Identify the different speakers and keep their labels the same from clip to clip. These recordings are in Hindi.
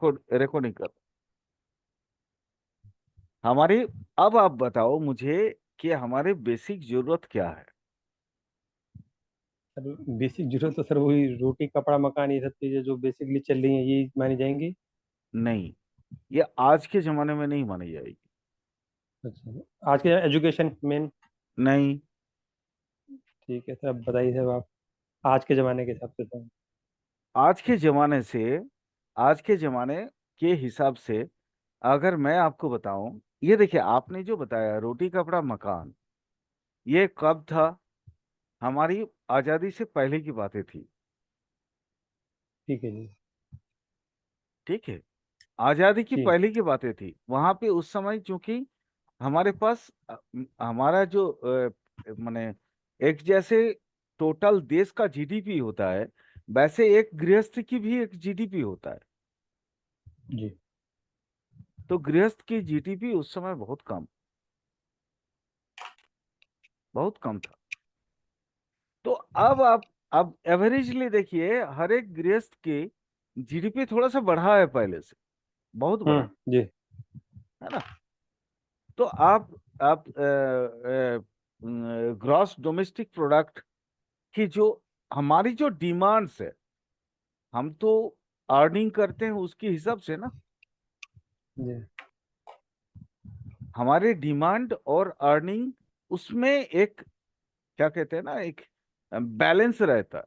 Speaker 1: रिकॉर्डिंग कर हमारी। अब आप बताओ मुझे कि हमारे बेसिक जरूरत क्या है।
Speaker 2: सर बेसिक जरूरत तो सर वही रोटी कपड़ा मकान, ये सब चीजें जो बेसिकली चल रही हैं यही मानी जाएंगी।
Speaker 1: नहीं, ये आज के जमाने में नहीं मानी जाएगी।
Speaker 2: अच्छा, आज के एजुकेशन मेन।
Speaker 1: नहीं,
Speaker 2: ठीक है सर, अब बताइए सर आप आज के ज़माने के हिसाब से सर।
Speaker 1: आज के जमाने से, आज के जमाने के हिसाब से अगर मैं आपको बताऊं, ये देखिए आपने जो बताया रोटी कपड़ा मकान, ये कब था? हमारी आजादी से पहले की बातें थी।
Speaker 2: ठीक है जी।
Speaker 1: ठीक है, आजादी की
Speaker 2: जी।
Speaker 1: पहले की बातें थी। वहां पे उस समय चूंकि हमारे पास हमारा जो माने एक जैसे टोटल देश का जीडीपी होता है, वैसे एक गृहस्थ की भी एक जीडीपी होता है।
Speaker 2: जी।
Speaker 1: तो गृहस्थ की जीडीपी उस समय बहुत कम, बहुत कम था। तो अब आप, अब एवरेजली देखिए हर एक गृहस्थ की जीडीपी थोड़ा सा बढ़ा है पहले से, बहुत बढ़ा,
Speaker 2: जी।
Speaker 1: है ना? तो आप ग्रॉस डोमेस्टिक प्रोडक्ट की जो हमारी जो डिमांड्स है, हम तो अर्निंग करते हैं उसके हिसाब से ना।
Speaker 2: जी।
Speaker 1: हमारे डिमांड और अर्निंग, उसमें एक क्या कहते हैं ना, एक बैलेंस रहता है।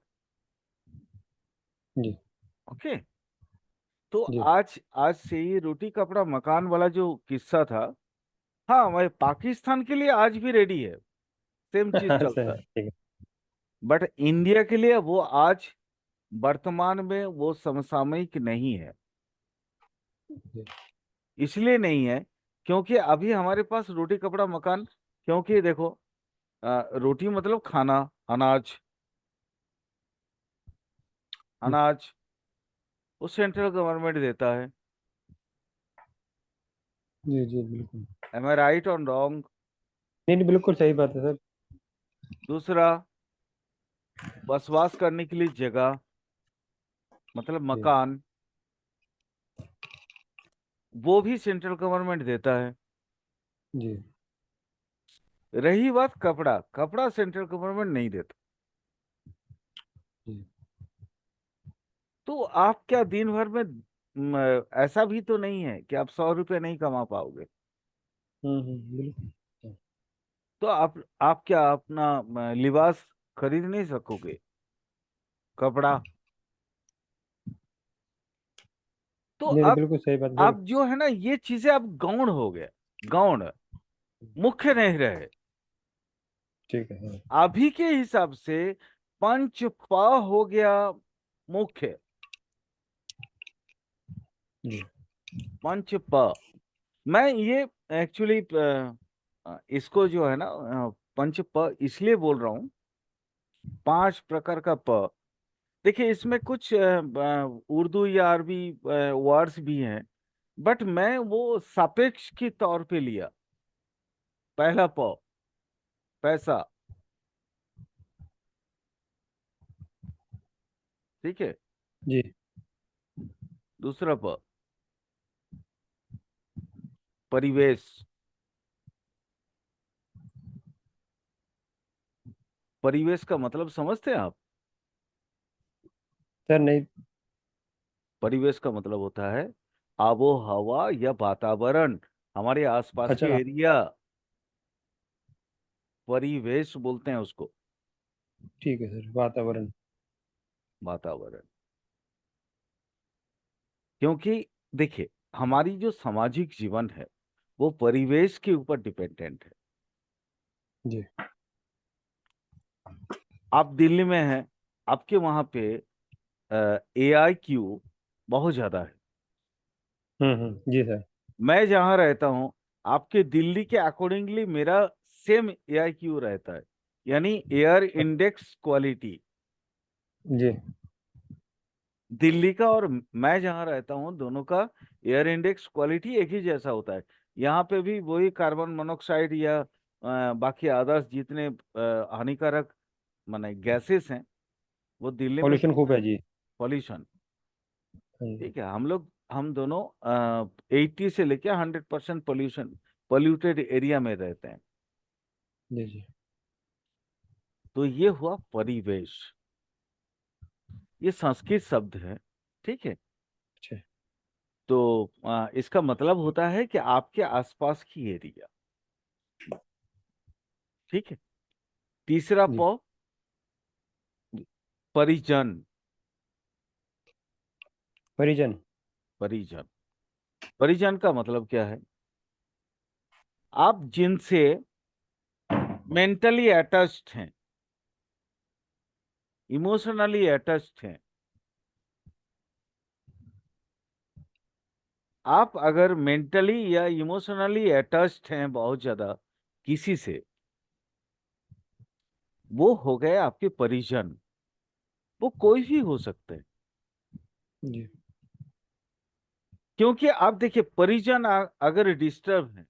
Speaker 2: जी।
Speaker 1: ओके। तो
Speaker 2: जी।
Speaker 1: आज आज से ही रोटी कपड़ा मकान वाला जो किस्सा था, हाँ मैं पाकिस्तान के लिए आज भी रेडी है, सेम चीज
Speaker 2: हाँ
Speaker 1: चलता
Speaker 2: सर,
Speaker 1: है।
Speaker 2: ठीक
Speaker 1: बट इंडिया के लिए वो आज वर्तमान में वो समसामयिक नहीं है।
Speaker 2: है जी।
Speaker 1: इसलिए नहीं है क्योंकि अभी हमारे पास रोटी कपड़ा मकान, क्योंकि देखो रोटी मतलब खाना, अनाज, अनाज वो सेंट्रल गवर्नमेंट देता है।
Speaker 2: जी। जी बिल्कुल।
Speaker 1: एम आई राइट और रॉन्ग?
Speaker 2: नहीं नहीं, बिल्कुल सही बात है सर।
Speaker 1: दूसरा, बसवास करने के लिए जगह मतलब
Speaker 2: जी।
Speaker 1: मकान, वो भी सेंट्रल गवर्नमेंट देता है।
Speaker 2: जी।
Speaker 1: रही बात कपड़ा, कपड़ा सेंट्रल गवर्नमेंट नहीं देता।
Speaker 2: जी।
Speaker 1: तो आप क्या दिन भर में ऐसा भी तो नहीं है कि आप 100 रुपये नहीं कमा पाओगे।
Speaker 2: बिल्कुल।
Speaker 1: तो आप क्या अपना लिबास खरीद नहीं सकोगे, कपड़ा? तो
Speaker 2: नहीं नहीं, बिल्कुल सही बात है सर।
Speaker 1: अब जो है ना ये चीजें अब गौण हो गए, गौण, मुख्य नहीं रहे।
Speaker 2: ठीक है सर।
Speaker 1: अभी के हिसाब से पंच प हो गया मुख्य,
Speaker 2: जी।
Speaker 1: पंच प। मैं ये एक्चुअली इसको जो है ना पंच प इसलिए बोल रहा हूँ, 5 प्रकार का प। देखिए इसमें कुछ उर्दू या अरबी वर्ड्स भी हैं, बट मैं वो सापेक्ष के तौर पे लिया। पहला प, पैसा, ठीक है।
Speaker 2: जी।
Speaker 1: दूसरा प, परिवेश। परिवेश का मतलब समझते हैं आप?
Speaker 2: सर नहीं।
Speaker 1: परिवेश का मतलब होता है आबो हवा या वातावरण, हमारे आसपास के
Speaker 2: अच्छा।
Speaker 1: एरिया, परिवेश बोलते हैं उसको,
Speaker 2: ठीक है सर, वातावरण।
Speaker 1: वातावरण। क्योंकि देखिए हमारी जो सामाजिक जीवन है वो परिवेश के ऊपर डिपेंडेंट है।
Speaker 2: जी।
Speaker 1: आप दिल्ली में हैं, आपके वहां पे AIQ बहुत ज्यादा है।
Speaker 2: जी सर।
Speaker 1: मैं जहां रहता हूं, आपके दिल्ली के अकॉर्डिंगली मेरा सेम AIQ रहता है, यानी एयर इंडेक्स क्वालिटी।
Speaker 2: जी।
Speaker 1: दिल्ली का और मैं जहां रहता हूं दोनों का एयर इंडेक्स क्वालिटी एक ही जैसा होता है। यहाँ पे भी वही कार्बन मोनोऑक्साइड या बाकी अदर्स जितने हानिकारक माने गैसेस हैं, वो दिल्ली में
Speaker 2: पॉल्यूशन खूब है जी।
Speaker 1: पॉल्यूशन।
Speaker 2: हाँ जी।
Speaker 1: ठीक है, हम लोग हम दोनों 80 से लेके 100% पोल्यूटेड एरिया में रहते हैं।
Speaker 2: जी जी।
Speaker 1: तो ये हुआ परिवेश, ये संस्कृत शब्द है, ठीक है।
Speaker 2: अच्छा।
Speaker 1: तो इसका मतलब होता है कि आपके आसपास की एरिया, ठीक है। तीसरा
Speaker 2: जी।
Speaker 1: प, परिजन।
Speaker 2: परिजन।
Speaker 1: परिजन, परिजन का मतलब क्या है? आप जिनसे मेंटली अटैच्ड हैं, इमोशनली अटैच्ड हैं। आप अगर मेंटली या इमोशनली अटैच्ड हैं बहुत ज्यादा किसी से, वो हो गए आपके परिजन। वो कोई भी हो सकते हैं,
Speaker 2: जी
Speaker 1: क्योंकि आप देखिए परिजन अगर डिस्टर्ब है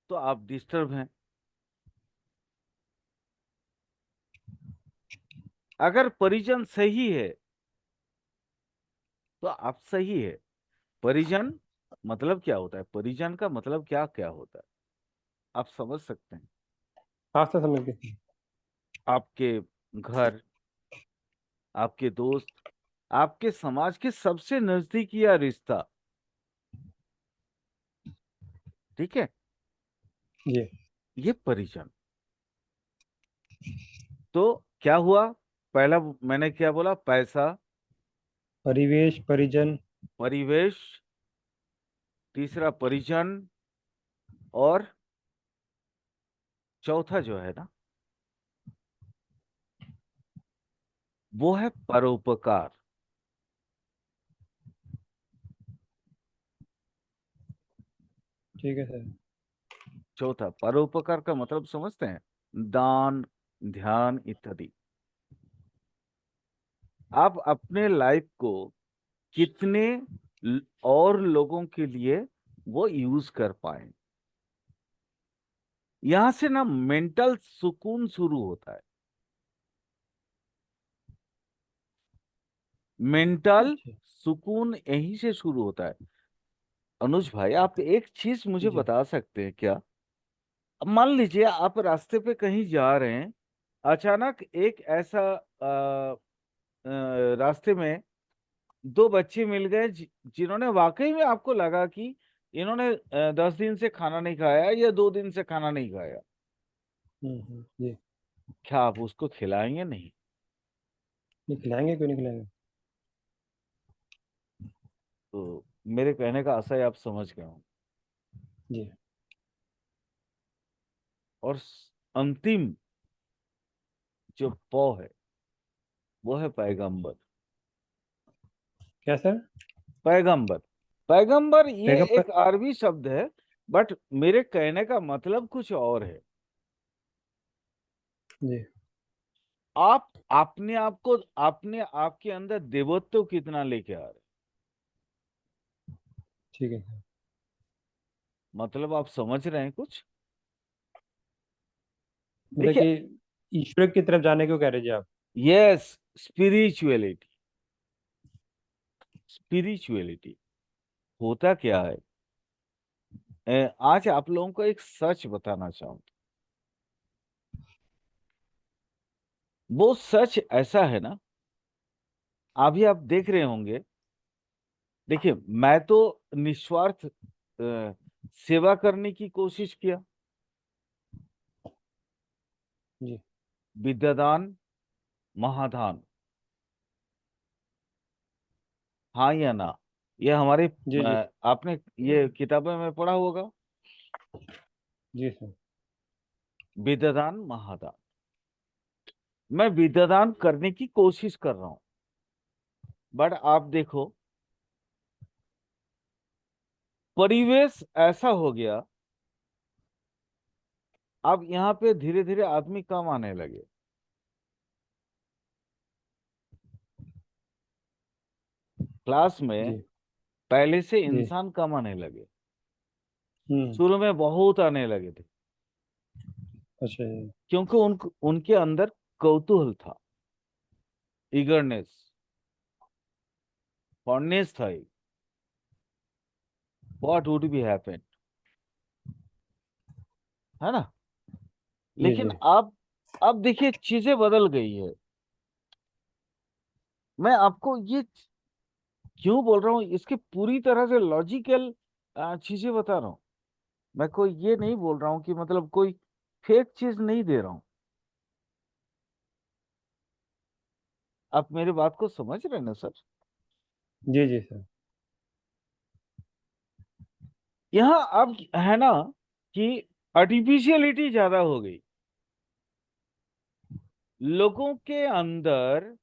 Speaker 1: तो आप डिस्टर्ब हैं, अगर परिजन सही है तो आप सही है। परिजन मतलब क्या होता है? परिजन का मतलब क्या क्या होता है, आप समझ सकते हैं?
Speaker 2: हाँ सर, समझ गए।
Speaker 1: आपके घर, आपके दोस्त, आपके समाज के सबसे नजदीकी या रिश्ता, ठीक है,
Speaker 2: जी।
Speaker 1: ये परिजन। तो क्या हुआ? पहला मैंने क्या बोला? पैसा,
Speaker 2: परिवेश, परिजन।
Speaker 1: परिवेश, तीसरा परिजन, और चौथा जो है ना, वो है परोपकार।
Speaker 2: ठीक है सर।
Speaker 1: चौथा परोपकार का मतलब समझते हैं? दान, ध्यान इत्यादि। आप अपने लाइफ को कितने और लोगों के लिए वो यूज कर पाए, यहां से ना मेंटल सुकून शुरू होता है। मेंटल
Speaker 2: अच्छा।
Speaker 1: सुकून यहीं से शुरू होता है। अनुज भाई, आप एक चीज मुझे
Speaker 2: जी
Speaker 1: बता सकते हैं क्या? अब मान लीजिए आप रास्ते पे कहीं जा रहे हैं, अचानक एक ऐसा रास्ते में दो बच्चे मिल गए जिन्होंने वाकई में आपको लगा कि इन्होंने 10 दिन से खाना नहीं खाया या 2 दिन से खाना नहीं खाया।
Speaker 2: जी।
Speaker 1: क्या आप उसको खिलाएंगे? नहीं।
Speaker 2: नहीं खिलाएंगे, क्यों नहीं खिलाएंगे।
Speaker 1: तो मेरे कहने का आशय आप समझ गए हो।
Speaker 2: जी।
Speaker 1: और अंतिम जो पौ है वो है पैगंबर।
Speaker 2: क्या सर।
Speaker 1: पैगंबर, पैगंबर ये
Speaker 2: पैगंबर।
Speaker 1: एक अरबी शब्द है, बट मेरे कहने का मतलब कुछ और है।
Speaker 2: जी।
Speaker 1: आप अपने आप को, अपने आप के अंदर देवत्व कितना लेके आ रहे,
Speaker 2: ठीक है सर।
Speaker 1: मतलब आप समझ रहे हैं कुछ?
Speaker 2: मतलब
Speaker 1: देखिए,
Speaker 2: कि ईश्वर की तरफ जाने को कह रहे जी आप।
Speaker 1: Yes, spirituality. स्पिरिचुअलिटी होता क्या है? आज आप लोगों को एक सच बताना चाहूँ। वो सच ऐसा है ना, अभी आप देख रहे होंगे। देखिए, मैं तो निस्वार्थ सेवा करने की कोशिश किया,
Speaker 2: जी
Speaker 1: विद्यादान महादान, हाँ या ना? ये हमारे
Speaker 2: जी। जी
Speaker 1: आपने ये किताबें में पढ़ा होगा,
Speaker 2: जी सर।
Speaker 1: विद्यादान महादान। मैं विद्यादान करने की कोशिश कर रहा हूं, बट आप देखो परिवेश ऐसा हो गया। अब यहाँ पे धीरे धीरे आदमी कम आने लगे। क्लास में
Speaker 2: जी
Speaker 1: पहले से
Speaker 2: जी।
Speaker 1: इंसान कम आने लगे,
Speaker 2: हम्म।
Speaker 1: शुरू में बहुत आने लगे थे,
Speaker 2: अच्छा जी।
Speaker 1: क्योंकि उनके अंदर कौतूहल था, ईगरनेस, फॉन्डनेस था एक। व्हाट वुड बी हैपन, है ना।
Speaker 2: जी
Speaker 1: लेकिन
Speaker 2: जी।
Speaker 1: अब देखिए चीजें बदल गई है। मैं आपको ये क्यों बोल रहा हूँ, इसकी पूरी तरह से लॉजिकल चीजें बता रहा हूँ। मैं कोई ये नहीं बोल रहा हूँ कि मतलब कोई फेक चीज नहीं दे रहा हूँ। आप मेरी बात को समझ रहे हैं ना सर।
Speaker 2: जी जी सर।
Speaker 1: यहाँ अब है ना कि आर्टिफिशियलिटी ज्यादा हो गई लोगों के अंदर।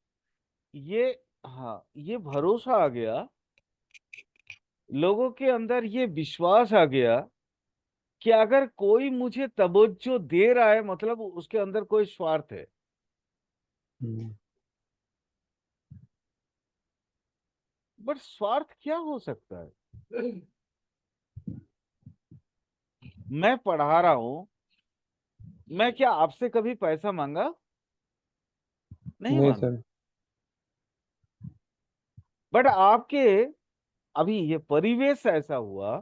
Speaker 1: ये, हाँ, ये भरोसा आ गया, लोगों के अंदर ये विश्वास आ गया कि अगर कोई मुझे तवज्जो दे रहा है मतलब उसके अंदर कोई स्वार्थ है।
Speaker 2: हम्म,
Speaker 1: बट स्वार्थ क्या हो सकता है? मैं पढ़ा रहा हूं, मैं क्या आपसे कभी पैसा मांगा? नहीं
Speaker 2: नहीं
Speaker 1: मांगा।
Speaker 2: सर।
Speaker 1: बट आपके अभी ये परिवेश ऐसा हुआ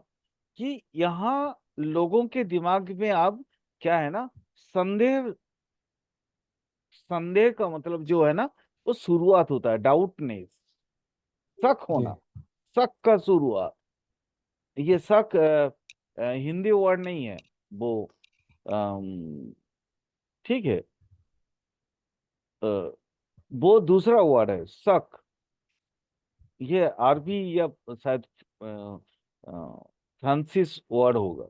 Speaker 1: कि यहाँ लोगों के दिमाग में अब क्या है ना, संदेह, संदेह का मतलब जो है ना, वो शुरुआत होता है, डाउटनेस, शक
Speaker 2: जी
Speaker 1: होना, शक का शुरुआत। ये शक हिंदी वर्ड नहीं है वो, अम, ठीक है, अ, वो दूसरा वर्ड है शक। ये अरबी या शायद फ्रांसिस वर्ड होगा,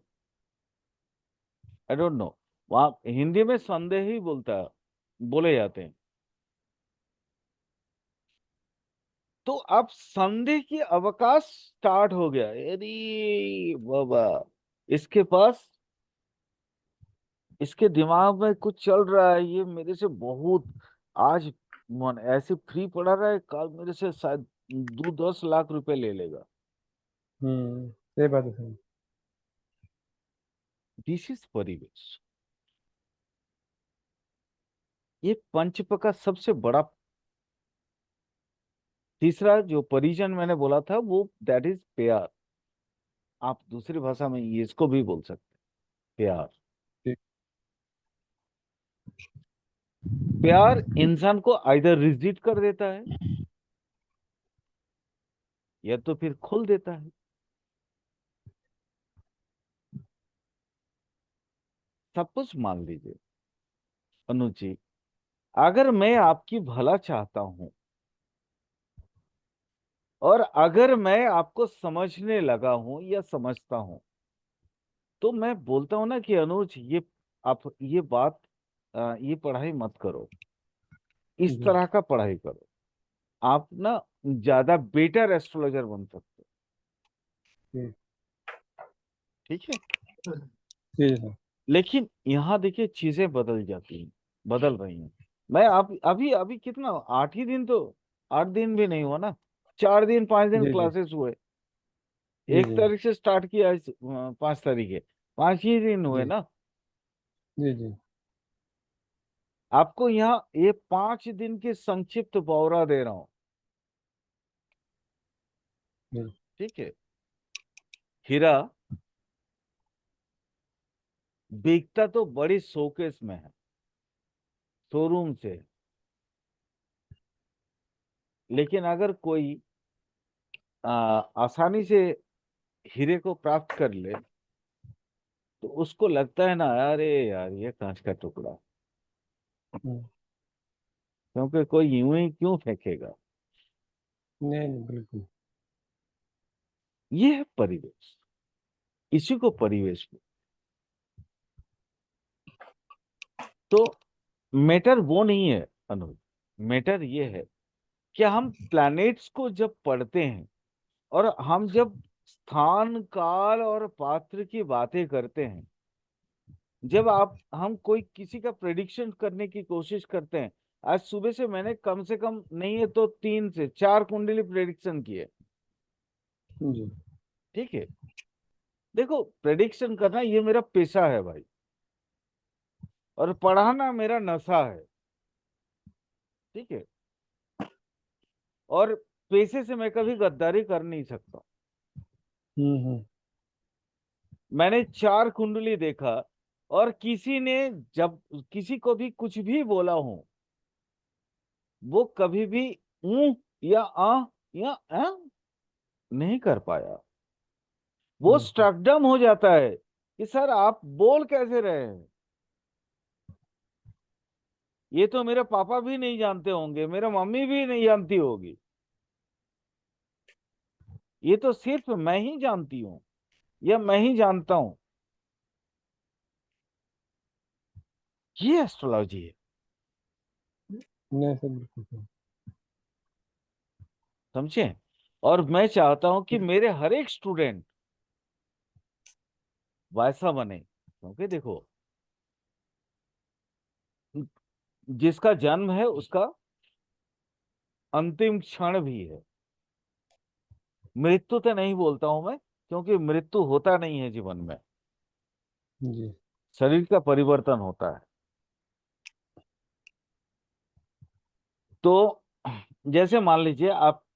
Speaker 1: आई डोंट नो। वहां हिंदी में संदेह ही बोले जाते हैं। तो अब संदेह की अवकाश स्टार्ट हो गया। अरे बाबा, इसके पास, इसके दिमाग में कुछ चल रहा है, ये मेरे से बहुत आज मन ऐसे फ्री पड़ा रहा है, कल मेरे से शायद 2-10 लाख रुपए ले लेगा।
Speaker 2: सही बात है सर।
Speaker 1: दिस इज परिवेश। ये पंचप का सबसे बड़ा तीसरा जो परिजन मैंने बोला था वो दैट इज प्यार। आप दूसरी भाषा में ये इसको भी बोल सकते हैं, प्यार।
Speaker 2: ठीक।
Speaker 1: प्यार इंसान को आइदर रिजिड कर देता है या तो फिर खोल देता है। सब कुछ मान लीजिए अनुज जी, अगर मैं आपकी भला चाहता हूं और अगर मैं आपको समझने लगा हूं या समझता हूं, तो मैं बोलता हूं ना कि अनुज ये, आप ये बात, ये पढ़ाई मत करो, इस
Speaker 2: जी
Speaker 1: तरह का पढ़ाई करो। आप ना ज्यादा बेटर एस्ट्रोलॉजर बन सकते हो।
Speaker 2: जी।
Speaker 1: ठीक है।
Speaker 2: जी सर।
Speaker 1: लेकिन यहाँ देखिए चीजें बदल जाती हैं, बदल रही हैं। मैं आप अभी अभी कितना, 8 ही दिन तो, 8 दिन भी नहीं हुआ ना, 4 दिन 5 दिन
Speaker 2: जी जी।
Speaker 1: क्लासेस हुए।
Speaker 2: जी
Speaker 1: एक
Speaker 2: जी।
Speaker 1: तारीख से स्टार्ट किया, 5 तारीख है, 5 ही दिन हुए
Speaker 2: जी
Speaker 1: ना।
Speaker 2: जी। जी
Speaker 1: आपको यहाँ ये 5 दिन की संक्षिप्त ब्यौरा दे रहा हूँ।
Speaker 2: जी।
Speaker 1: ठीक है। हीरा बिकता तो बड़ी शोकेस में है, शोरूम से। लेकिन अगर कोई आसानी से हीरे को प्राप्त कर ले तो उसको लगता है ना, अरे यार ये कांच का टुकड़ा,
Speaker 2: हम्म,
Speaker 1: क्योंकि कोई यूं ही क्यों फेंकेगा।
Speaker 2: नहीं नहीं बिल्कुल।
Speaker 1: ये है परिवेश, इसी को परिवेश में। तो मैटर वो नहीं है अनुज, मैटर ये है कि हम प्लैनेट्स को जब पढ़ते हैं और हम जब स्थान काल और पात्र की बातें करते हैं, जब आप हम कोई किसी का प्रेडिक्शन करने की कोशिश करते हैं। आज सुबह से मैंने कम से कम नहीं है तो 3 से 4 कुंडली प्रेडिक्शन किए।
Speaker 2: जी।
Speaker 1: ठीक है। देखो प्रेडिक्शन करना ये मेरा पेशा है भाई, और पढ़ाना मेरा नशा है। ठीक है। और पेशे से मैं कभी गद्दारी कर नहीं सकता।
Speaker 2: हम्म।
Speaker 1: मैंने 4 कुंडली देखा, और किसी ने जब किसी को भी कुछ भी बोला हूं, वो कभी भी ऊ या या नहीं कर पाया। वो
Speaker 2: हम्म,
Speaker 1: स्ट्रकडम हो जाता है कि सर आप बोल कैसे रहे हैं। ये तो मेरे पापा भी नहीं जानते होंगे, मेरा मम्मी भी नहीं जानती होगी, ये तो सिर्फ मैं ही जानती हूँ या मैं ही जानता हूँ। ये एस्ट्रोलॉजी है।
Speaker 2: नहीं सर, बिल्कुल सर।
Speaker 1: समझे? और मैं चाहता हूं कि मेरे हर एक स्टूडेंट वैसा बने, क्योंकि देखो, जिसका जन्म है उसका अंतिम क्षण भी है। मृत्यु तो नहीं बोलता हूं मैं, क्योंकि मृत्यु होता नहीं है जीवन में,
Speaker 2: जी
Speaker 1: शरीर का परिवर्तन होता है। तो जैसे मान लीजिए,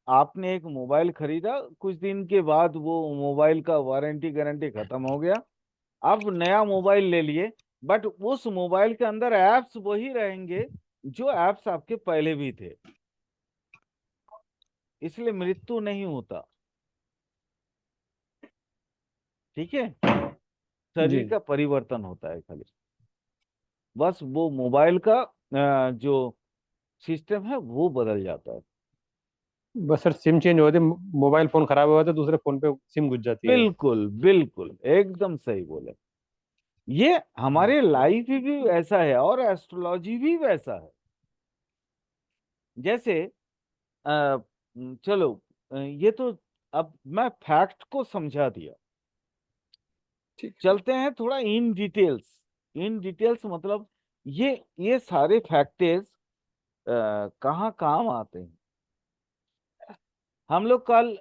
Speaker 1: आपने एक मोबाइल खरीदा, कुछ दिन के बाद वो मोबाइल का वारंटी गारंटी खत्म हो गया, आप नया मोबाइल ले लिए, बट उस मोबाइल के अंदर एप्स वही रहेंगे जो एप्स आपके पहले भी थे, इसलिए मृत्यु नहीं होता। ठीक है?
Speaker 2: जी।
Speaker 1: शरीर का परिवर्तन होता है खाली, बस वो मोबाइल का जो सिस्टम है वो बदल जाता है।
Speaker 2: बस सर सिम चेंज होते, मोबाइल फोन खराब हुआ तो दूसरे फोन पे सिम घुस जाती है।
Speaker 1: बिल्कुल बिल्कुल एकदम सही बोले। ये हमारे लाइफ भी वैसा है और एस्ट्रोलॉजी भी वैसा है। जैसे चलो, ये तो अब मैं फैक्ट को समझा दिया।
Speaker 2: ठीक है सर।
Speaker 1: चलते हैं थोड़ा इन डिटेल्स। इन डिटेल्स मतलब ये सारे फैक्टर्स कहाँ काम आते हैं। हम लोग कल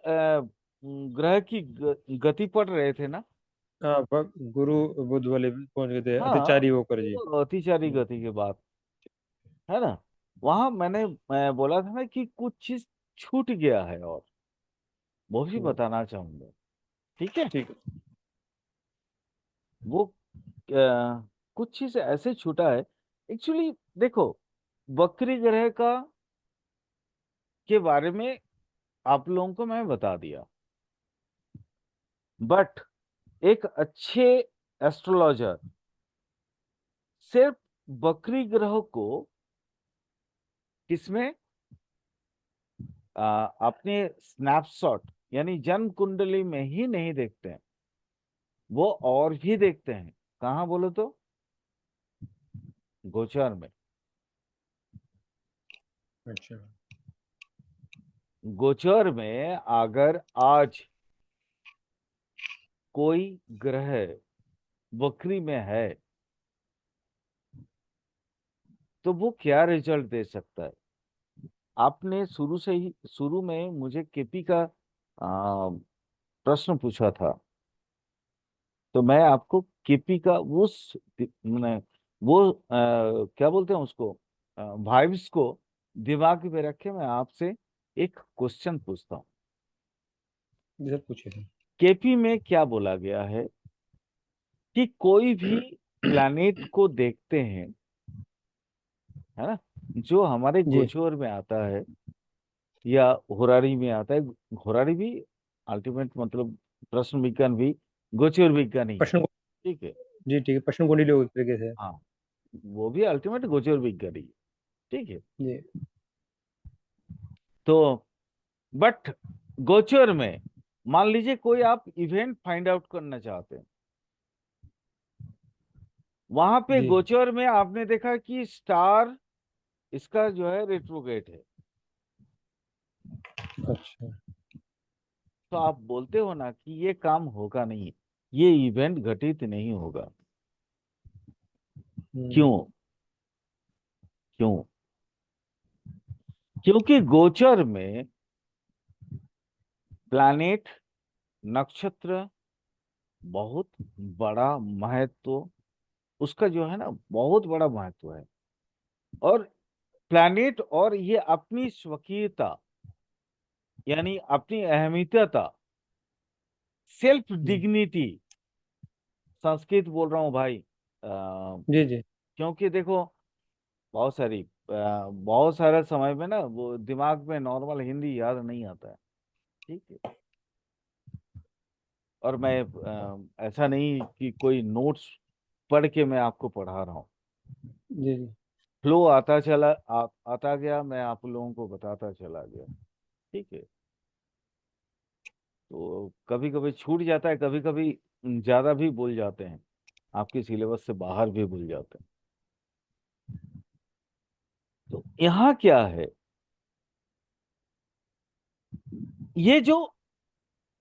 Speaker 1: ग्रह की गति पढ़ रहे थे ना।
Speaker 2: हाँ, गुरु बुध वाले पहुंच गए थे,
Speaker 1: हाँ,
Speaker 2: अतिचारी होकर जी।
Speaker 1: वो अतिचारी गति की बात है ना। वहां मैं बोला था ना कि कुछ चीज छूट गया है, और वो भी
Speaker 2: हम्म,
Speaker 1: बताना चाहूंगा। ठीक है?
Speaker 2: ठीक है।
Speaker 1: वो कुछ चीज ऐसे छूटा है एक्चुअली। देखो, वक्री ग्रह का के बारे में आप लोगों को मैं बता दिया, बट एक अच्छे एस्ट्रोलॉजर सिर्फ वक्री ग्रह को किसमें अपने स्नैपशॉट यानी जन्म कुंडली में ही नहीं देखते हैं, वो और भी देखते हैं। कहाँ बोलो तो? गोचर में।
Speaker 2: अच्छा।
Speaker 1: गोचर में अगर आज कोई ग्रह वक्री में है, तो वो क्या रिजल्ट दे सकता है। आपने शुरू से ही शुरू में मुझे केपी का प्रश्न पूछा था, तो मैं आपको केपी का मैंने वो क्या बोलते हैं उसको, वाइब्स को दिमाग में रखे मैं आपसे एक क्वेश्चन पूछता हूँ।
Speaker 2: जी सर, पूछिए सर।
Speaker 1: केपी में क्या बोला गया है कि कोई भी प्लैनेट को देखते हैं, है ना, जो हमारे
Speaker 2: जी।
Speaker 1: गोचर में आता है या होरारी में आता है। होरारी भी अल्टीमेट मतलब प्रश्न विज्ञान भी गोचर विज्ञान ही है।
Speaker 2: प्रश्न।
Speaker 1: ठीक है?
Speaker 2: जी ठीक है, प्रश्न कुंडली लोग एक तरीके से।
Speaker 1: हाँ, वो भी अल्टीमेट गोचर विज्ञान ही है। ठीक है?
Speaker 2: जी
Speaker 1: तो बट गोचर में मान लीजिए कोई आप इवेंट फाइंड आउट करना चाहते हैं, वहां पे
Speaker 2: जी।
Speaker 1: गोचर में आपने देखा कि स्टार इसका जो है रेट्रोगेट है,
Speaker 2: अच्छा।
Speaker 1: तो आप बोलते हो ना कि ये काम होगा नहीं, ये इवेंट घटित नहीं होगा।
Speaker 2: हम्म।
Speaker 1: क्यों? क्यों? क्योंकि गोचर में प्लैनेट, नक्षत्र बहुत बड़ा महत्व, उसका जो है ना बहुत बड़ा महत्व है। और प्लैनेट और ये अपनी स्वकीयता यानी अपनी अहमियता, सेल्फ
Speaker 2: हम्म,
Speaker 1: डिग्निटी, संस्कृत बोल रहा हूँ भाई।
Speaker 2: जी जी।
Speaker 1: क्योंकि देखो बहुत सारे समय में ना वो दिमाग में नॉर्मल हिंदी याद नहीं आता है। ठीक है। और मैं ऐसा नहीं कि कोई नोट्स पढ़ के मैं आपको पढ़ा रहा हूँ।
Speaker 2: जी जी।
Speaker 1: फ्लो आता गया, मैं आप लोगों को बताता चला गया। ठीक है। तो कभी कभी छूट जाता है, कभी कभी ज्यादा भी भूल जाते हैं, आपके सिलेबस से बाहर भी भूल जाते हैं। तो यहाँ क्या है, ये जो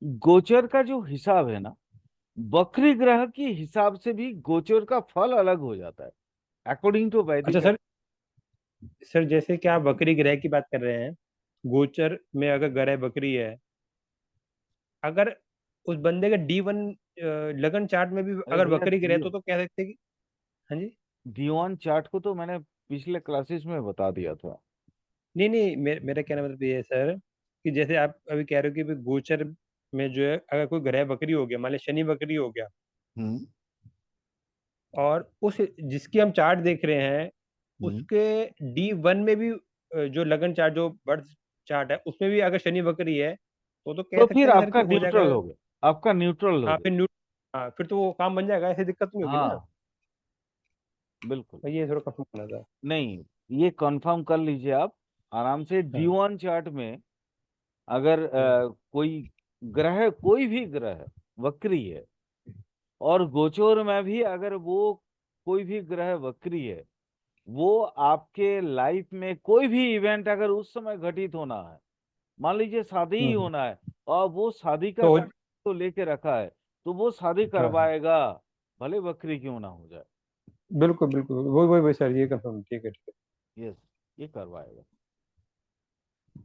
Speaker 1: गोचर का जो हिसाब है ना, वक्री ग्रह के हिसाब से भी गोचर का फल अलग हो जाता है, अकॉर्डिंग टू
Speaker 2: अच्छा
Speaker 1: वैदिक।
Speaker 2: सर, सर जैसे कि आप बकरी ग्रह की बात कर रहे हैं, गोचर में अगर ग्रह बकरी है, अगर उस बंदे का D1 लगन चार्ट में भी
Speaker 1: अरे
Speaker 2: अगर
Speaker 1: भैया
Speaker 2: बकरी ग्रह तो कह सकते हैं कि। हाँ जी।
Speaker 1: दीवान चार्ट को तो मैंने पिछले क्लासेस में बता दिया था।
Speaker 2: नहीं नहीं, मेरा कहना मतलब ये है सर, कि जैसे आप अभी कह रहे हो कि भाई गोचर में जो है अगर कोई ग्रह बकरी हो गया, मान ली शनि बकरी हो गया,
Speaker 1: हम्म।
Speaker 2: और उस जिसकी हम चार्ट देख रहे हैं
Speaker 1: हम्म।
Speaker 2: उसके D1 में भी जो लगन चार्ट, जो बर्थ चार्ट है, उसमें भी अगर शनि बकरी है तो कह
Speaker 1: तो
Speaker 2: सकते
Speaker 1: फिर
Speaker 2: हैं ना सर
Speaker 1: आपका
Speaker 2: कि हो जाएगा।
Speaker 1: न्यूट्रल हो गया, आपका न्यूट्रल हो
Speaker 2: हाँ
Speaker 1: गया।
Speaker 2: फिर हाँ फिर तो वो काम बन जाएगा, ऐसी दिक्कत नहीं होगी ना।
Speaker 1: हाँ बिल्कुल।
Speaker 2: भाई ये थोड़ा कंफर्म करना था।
Speaker 1: नहीं, ये कंफर्म कर लीजिए आप आराम से।
Speaker 2: हाँ।
Speaker 1: दीवान चार्ट में अगर
Speaker 2: हम्म।
Speaker 1: कोई ग्रह, कोई भी ग्रह वक्री है, और गोचर में भी अगर वो कोई भी ग्रह वक्री है, वो आपके लाइफ में कोई भी इवेंट अगर उस समय घटित होना है, मान लीजिए शादी ही
Speaker 2: हम्म।
Speaker 1: होना है, और वो शादी का
Speaker 2: तो
Speaker 1: टाइम तो लेके रखा है, तो वो शादी
Speaker 2: हाँ हाँ,
Speaker 1: करवाएगा, भले बकरी क्यों ना हो जाए।
Speaker 2: बिल्कुल बिल्कुल, वही वही वही सर, ये कंफर्म, ठीक है ठीक
Speaker 1: यस, ये करवाएगा।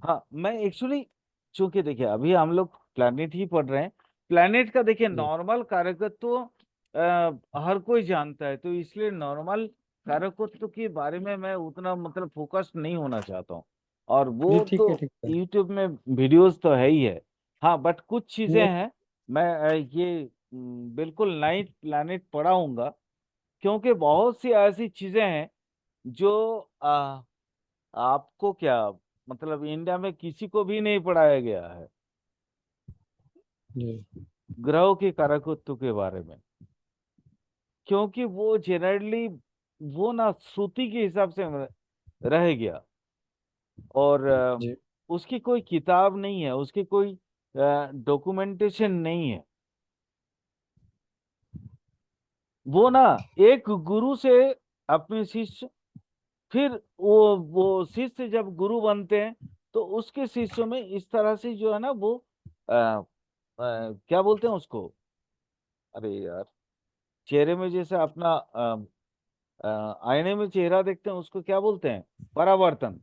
Speaker 1: हाँ मैं एक्चुअली, चूंकि देखिए अभी हम लोग प्लैनेट ही पढ़ रहे हैं, प्लैनेट का देखिए
Speaker 2: है जी।
Speaker 1: नॉर्मल कार्यकत्व तो हर कोई जानता है, तो इसलिए नॉर्मल कार्यकत्व के बारे में मैं उतना मतलब फोकस नहीं होना चाहता हूँ। और
Speaker 2: जी
Speaker 1: वो
Speaker 2: ठीक है
Speaker 1: तो
Speaker 2: ठीक है।
Speaker 1: यूट्यूब में वीडियोस तो है ही है। हाँ बट कुछ चीजें
Speaker 2: नहीं।
Speaker 1: हैं, मैं ये बिल्कुल नाइट प्लैनेट पढ़ाऊंगा, क्योंकि बहुत सी ऐसी चीजें हैं जो आपको क्या मतलब इंडिया में किसी को भी नहीं पढ़ाया गया है,
Speaker 2: जी
Speaker 1: ग्रहों के कारकत्व के बारे में। क्योंकि वो जनरली वो ना श्रुति के हिसाब से रह गया, और
Speaker 2: जी
Speaker 1: उसकी कोई किताब नहीं है, उसकी कोई डॉक्यूमेंटेशन नहीं है। वो ना एक गुरु से अपने शिष्य, फिर वो शिष्य जब गुरु बनते हैं, तो उसके शिष्यों में इस तरह से जो है ना वो क्या बोलते हैं उसको, अरे यार, चेहरे में जैसे अपना आईने में चेहरा देखते हैं, उसको क्या बोलते हैं, परावर्तन,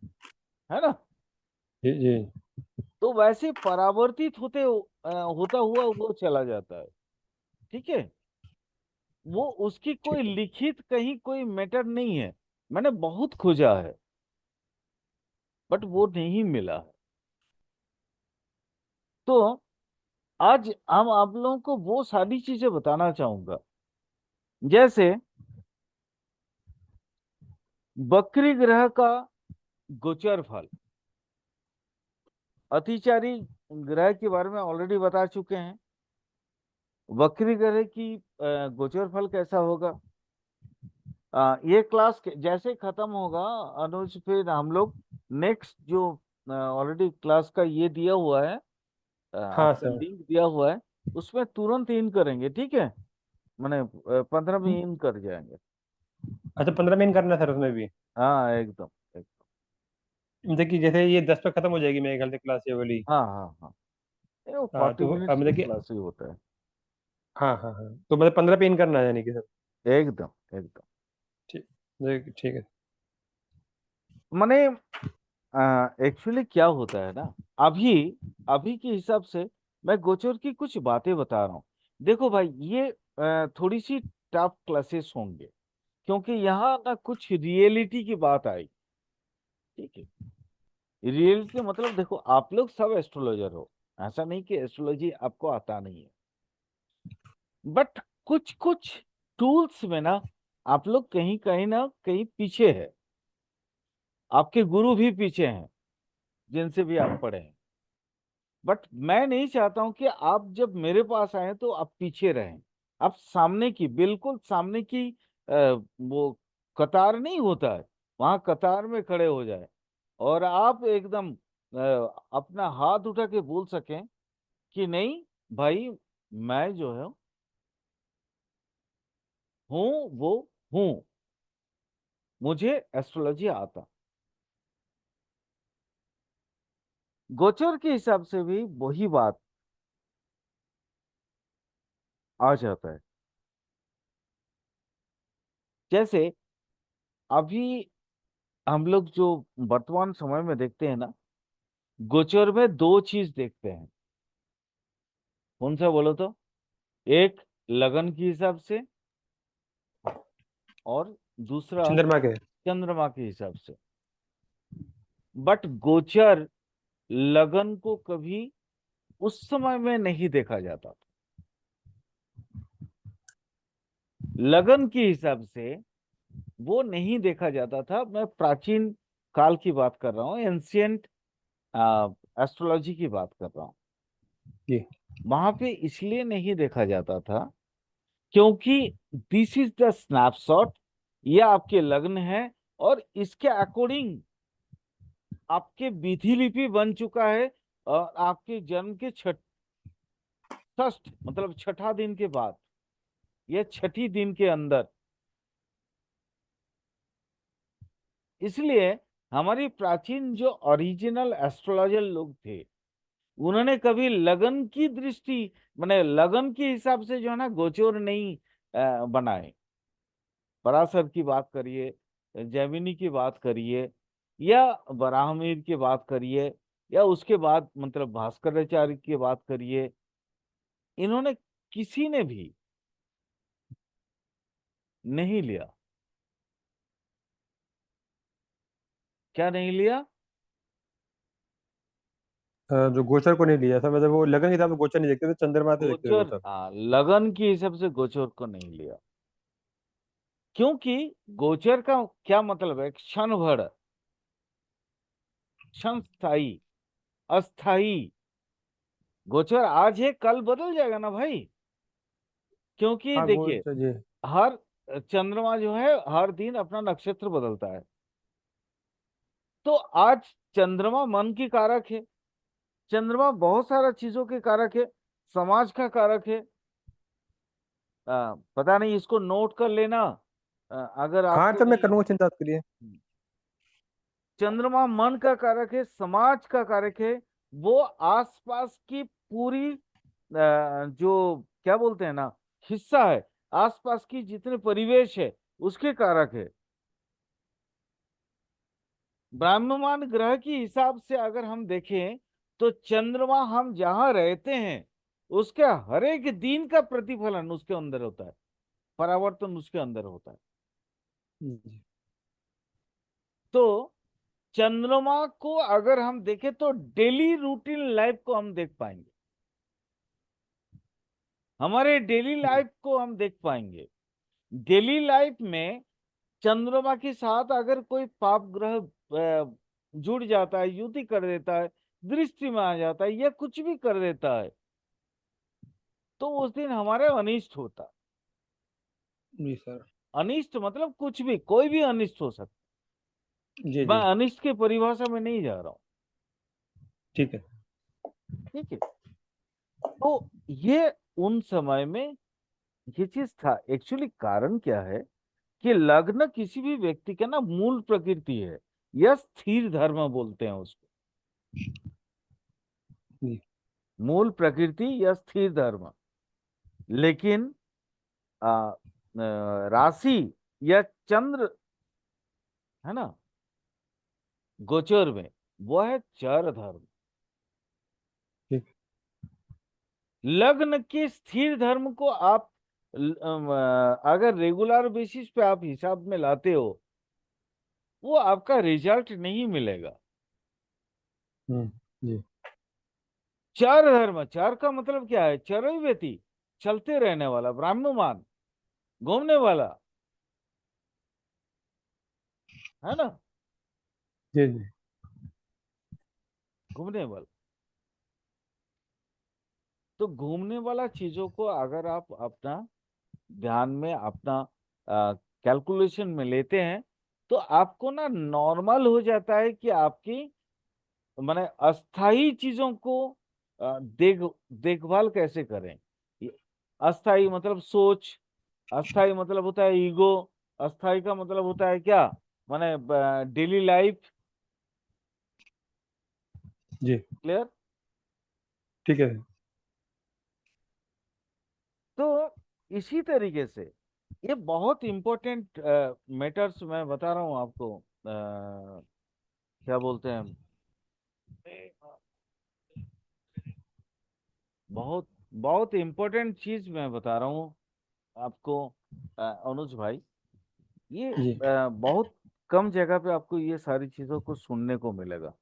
Speaker 1: है ना।
Speaker 2: जी जी।
Speaker 1: तो वैसे परावर्तित होता हुआ वो चला जाता है। ठीक है। वो उसकी कोई
Speaker 2: ठीक है।
Speaker 1: लिखित कहीं कोई मैटर नहीं है, मैंने बहुत खोजा है बट वो नहीं मिला है। तो आज हम आप लोगों को वो सारी चीजें बताना चाहूंगा, जैसे बकरी ग्रह का गोचर फल, अतिचारी ग्रह के बारे में ऑलरेडी बता चुके हैं, वक्री ग्रह की गोचर फल कैसा होगा। ये क्लास जैसे खत्म होगा अनुज, फिर हम लोग नेक्स्ट जो ऑलरेडी क्लास का ये दिया हुआ है,
Speaker 2: हाँ
Speaker 1: आपका
Speaker 2: सर।
Speaker 1: लिंक दिया हुआ है, उसमें तुरंत इन करेंगे, ठीक है। मैंने 15 में इन कर जाएंगे।
Speaker 2: अच्छा, 15 में करना है सर उसमें भी?
Speaker 1: हाँ एकदम एकदम।
Speaker 2: मतलब कि जैसे ये 10 पे खत्म हो जाएगी मेरे ख्याल से क्लास ये वाली।
Speaker 1: हाँ हाँ हाँ, ये वो
Speaker 2: हाँ
Speaker 1: 40
Speaker 2: तो
Speaker 1: मिनट्स की
Speaker 2: मतलब कि,
Speaker 1: क्लास ही होता है।
Speaker 2: हाँ हाँ हाँ, तो मतलब 15 पे इन करना है यानी कि सर?
Speaker 1: एकदम एकदम।
Speaker 2: ठीक, ठीक है।
Speaker 1: मैंने एक्चुअली क्या होता है ना, अभी अभी के हिसाब से मैं गोचर की कुछ बातें बता रहा हूँ। देखो भाई, ये थोड़ी सी टफ क्लासेस होंगे, क्योंकि यहाँ ना कुछ रियलिटी की बात आई। ठीक है। रियलिटी मतलब देखो, आप लोग सब एस्ट्रोलॉजर हो, ऐसा नहीं कि एस्ट्रोलॉजी आपको आता नहीं है, बट कुछ कुछ टूल्स में ना आप लोग कहीं कहीं ना कहीं पीछे है, आपके गुरु भी पीछे हैं जिनसे भी आप पढ़े हैं। बट मैं नहीं चाहता हूं कि आप जब मेरे पास आए तो आप पीछे रहें। आप सामने की, बिल्कुल सामने की वो कतार नहीं होता है, वहां कतार में खड़े हो जाए और आप एकदम अपना हाथ उठा के बोल सकें कि नहीं भाई, मैं जो है हूँ वो हूँ, मुझे एस्ट्रोलॉजी आता। गोचर के हिसाब से भी वही बात आ जाता है। जैसे अभी हम लोग जो वर्तमान समय में देखते हैं ना, गोचर में दो चीज देखते हैं। कौन सा बोलो तो? एक लगन के हिसाब से और दूसरा
Speaker 2: चंद्रमा के।
Speaker 1: चंद्रमा के हिसाब से। बट गोचर लगन को कभी उस समय में नहीं देखा जाता था। लगन के हिसाब से वो नहीं देखा जाता था। मैं प्राचीन काल की बात कर रहा हूँ, एंशियंट एस्ट्रोलॉजी की बात कर रहा हूँ।
Speaker 2: जी।
Speaker 1: वहां पे इसलिए नहीं देखा जाता था क्योंकि दिस इज द स्नैपशॉट, ये आपके लग्न है और इसके अकॉर्डिंग आपके विधि लिपि बन चुका है। और आपके जन्म के षष्ठ मतलब छठा दिन के बाद या छठी दिन के अंदर। इसलिए हमारी प्राचीन जो ओरिजिनल एस्ट्रोलॉजर लोग थे, उन्होंने कभी लगन की दृष्टि माने लगन के हिसाब से जो है ना गोचर नहीं बनाए। पराशर की बात करिए, जैमिनी की बात करिए, या बराहमीर की बात करिए, या उसके बाद मतलब भास्कराचार्य की बात करिए, इन्होंने किसी ने भी नहीं लिया। क्या नहीं लिया?
Speaker 2: जो गोचर को नहीं लिया था, मतलब वो लगन के हिसाब से गोचर नहीं देखते थे, चंद्रमा से देखते थे
Speaker 1: गोचर,
Speaker 2: गोचर।
Speaker 1: हाँ, लगन के हिसाब से गोचर को नहीं लिया। क्योंकि गोचर का क्या मतलब है? क्षण भर, क्षण स्थायी, अस्थाई। गोचर आज है कल बदल जाएगा ना भाई। क्योंकि
Speaker 2: हाँ
Speaker 1: देखिए,
Speaker 2: गोचर जी।
Speaker 1: हर चंद्रमा जो है हर दिन अपना नक्षत्र बदलता है। तो आज चंद्रमा मन की कारक है, चंद्रमा बहुत सारा चीजों के कारक है, समाज का कारक है। पता नहीं, इसको नोट कर लेना अगर
Speaker 2: हाँ
Speaker 1: आपको
Speaker 2: तो मैं
Speaker 1: नहीं।
Speaker 2: करूँगा चिंता आपके लिए।
Speaker 1: चंद्रमा मन का कारक है, समाज का कारक है। वो आसपास की पूरी जो क्या बोलते हैं ना, हिस्सा है, आसपास की जितने परिवेश है उसके कारक है। ब्राह्मण ग्रह के हिसाब से अगर हम देखें तो चंद्रमा हम जहां रहते हैं उसके हर एक दिन का प्रतिफलन उसके अंदर होता है, परावर्तन उसके अंदर होता है।
Speaker 2: जी।
Speaker 1: तो चंद्रमा को अगर हम देखें तो डेली रूटीन लाइफ को हम देख पाएंगे, हमारे डेली लाइफ को हम देख पाएंगे। डेली लाइफ में चंद्रमा के साथ अगर कोई पाप ग्रह जुड़ जाता है, युति कर देता है, दृष्टि में आ जाता है या कुछ भी कर देता है, तो उस दिन हमारे अनिष्ट होता है।
Speaker 2: जी सर।
Speaker 1: अनिष्ट मतलब कुछ भी, कोई भी अनिष्ट हो सकता
Speaker 2: जी
Speaker 1: है। मैं
Speaker 2: जी।
Speaker 1: अनिष्ट की परिभाषा में नहीं जा रहा हूं।
Speaker 2: ठीक है।
Speaker 1: ठीक है। तो ये उन समय में ये चीज था। एक्चुअली कारण क्या है कि लग्न किसी भी व्यक्ति का ना मूल प्रकृति है, या स्थिर धर्म बोलते हैं उसको।
Speaker 2: जी।
Speaker 1: मूल प्रकृति या स्थिर धर्म। लेकिन राशि या चंद्र है ना गोचर में, वो है चर धर्म।
Speaker 2: ठीक।
Speaker 1: लग्न के स्थिर धर्म को आप अगर रेगुलर बेसिस पे आप हिसाब में लाते हो, वो आपका रिजल्ट नहीं मिलेगा।
Speaker 2: हम्म। जी।
Speaker 1: चर धर्म, चर का मतलब क्या है? चर व्यति, चलते रहने वाला, भ्राम्यमान, घूमने वाला, है ना,
Speaker 2: जी जी
Speaker 1: घूमने वाला। तो घूमने वाला चीजों को अगर आप अपना ध्यान में, अपना कैलकुलेशन में लेते हैं, तो आपको ना नॉर्मल हो जाता है कि आपकी माने अस्थाई चीजों को देखभाल कैसे करें। ये अस्थाई मतलब सोच, अस्थाई मतलब होता है ईगो, अस्थाई का मतलब होता है क्या, माने डेली लाइफ।
Speaker 2: जी।
Speaker 1: क्लियर?
Speaker 2: ठीक है।
Speaker 1: तो इसी तरीके से ये बहुत इंपॉर्टेंट मैटर्स मैं बता रहा हूँ आपको, क्या बोलते हैं, बहुत बहुत इंपॉर्टेंट चीज मैं बता रहा हूँ आपको, अनुज भाई। ये
Speaker 2: जी
Speaker 1: बहुत कम जगह पे आपको ये सारी चीजों को सुनने को मिलेगा।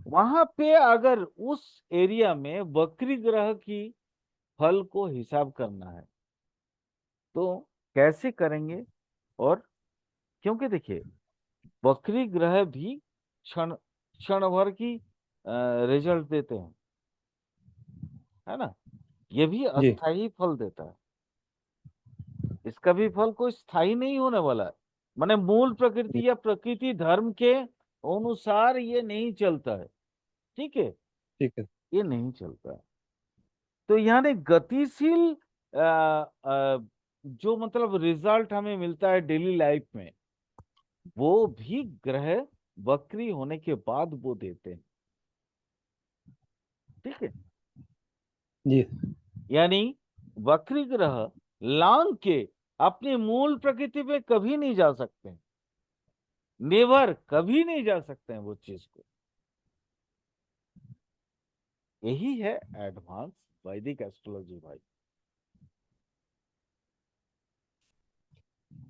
Speaker 1: वहां पे अगर उस एरिया में वक्री ग्रह की फल को हिसाब करना है तो कैसे करेंगे? और क्योंकि देखिए, वक्री ग्रह भी क्षण क्षण भर की रिजल्ट देते हैं, है ना, ये भी
Speaker 2: जी
Speaker 1: अस्थाई फल देता है। इसका भी फल कोई स्थायी नहीं होने वाला है, माने मूल
Speaker 2: जी,
Speaker 1: प्रकृति या प्रकृति धर्म के अनुसार ये नहीं चलता है। ठीक है,
Speaker 2: ठीक है।
Speaker 1: ये नहीं चलता है। तो यानी गतिशील अ, अ, जो मतलब रिजल्ट हमें मिलता है डेली लाइफ में, वो भी ग्रह वक्री होने के बाद वो देते हैं। ठीक है,
Speaker 2: जी
Speaker 1: यानी वक्री ग्रह लांग के अपनी मूल प्रकृति पे कभी नहीं जा सकते, नेवर, कभी नहीं जा सकते हैं वो चीज को। यही है एडवांस वैदिक एस्ट्रोलॉजी भाई।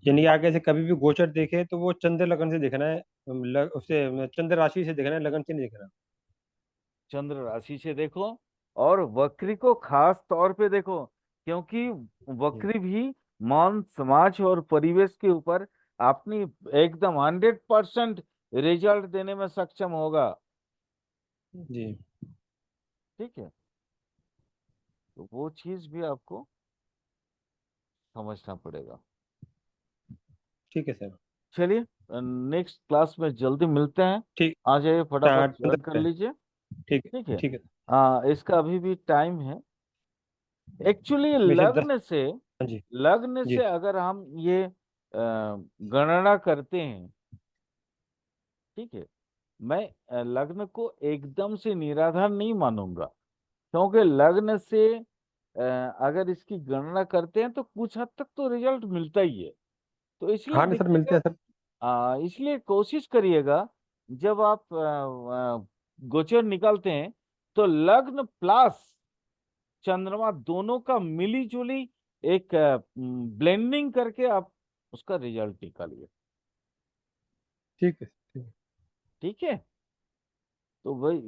Speaker 2: यानी आगे से कभी भी गोचर देखे तो वो चंद्र लगन से देखना है, उससे चंद्र राशि से देखना है, लगन से नहीं देखना।
Speaker 1: चंद्र राशि से देखो, और वक्री को खास तौर पे देखो, क्योंकि
Speaker 2: जी
Speaker 1: वक्री भी मान, समाज और परिवेश के ऊपर अपनी एकदम 100% रिजल्ट देने में सक्षम होगा।
Speaker 2: जी
Speaker 1: ठीक है, तो वो चीज भी आपको समझना पड़ेगा।
Speaker 2: ठीक है सर।
Speaker 1: चलिए, नेक्स्ट क्लास में जल्दी मिलते हैं।
Speaker 2: ठीक।
Speaker 1: आ जाइए, फटाफट
Speaker 2: चंद्र
Speaker 1: ज्वाइन कर
Speaker 2: पे।
Speaker 1: लीजिए।
Speaker 2: ठीक
Speaker 1: ठीक
Speaker 2: है
Speaker 1: है,
Speaker 2: ठीक है।
Speaker 1: इसका अभी भी टाइम है। एक्चुअली
Speaker 2: वैसे 10।
Speaker 1: लग्न से,
Speaker 2: हाँ जी।
Speaker 1: लग्न
Speaker 2: जी
Speaker 1: से अगर हम ये गणना करते हैं, ठीक है, मैं लग्न को एकदम से निराधार नहीं मानूंगा, क्योंकि लग्न से अगर इसकी गणना करते हैं तो कुछ हद तक तो रिजल्ट मिलता ही है। तो इसलिए
Speaker 2: हाँ ना सर, मिलते
Speaker 1: देखिएगा,
Speaker 2: हैं सर।
Speaker 1: इसलिए कोशिश करिएगा जब आप गोचर निकालते हैं तो लग्न प्लस चंद्रमा दोनों का मिली जुली एक ब्लेंडिंग करके आप उसका रिजल्ट निकालिए।
Speaker 2: ठीक है ठीक है।
Speaker 1: ठीक है, तो वही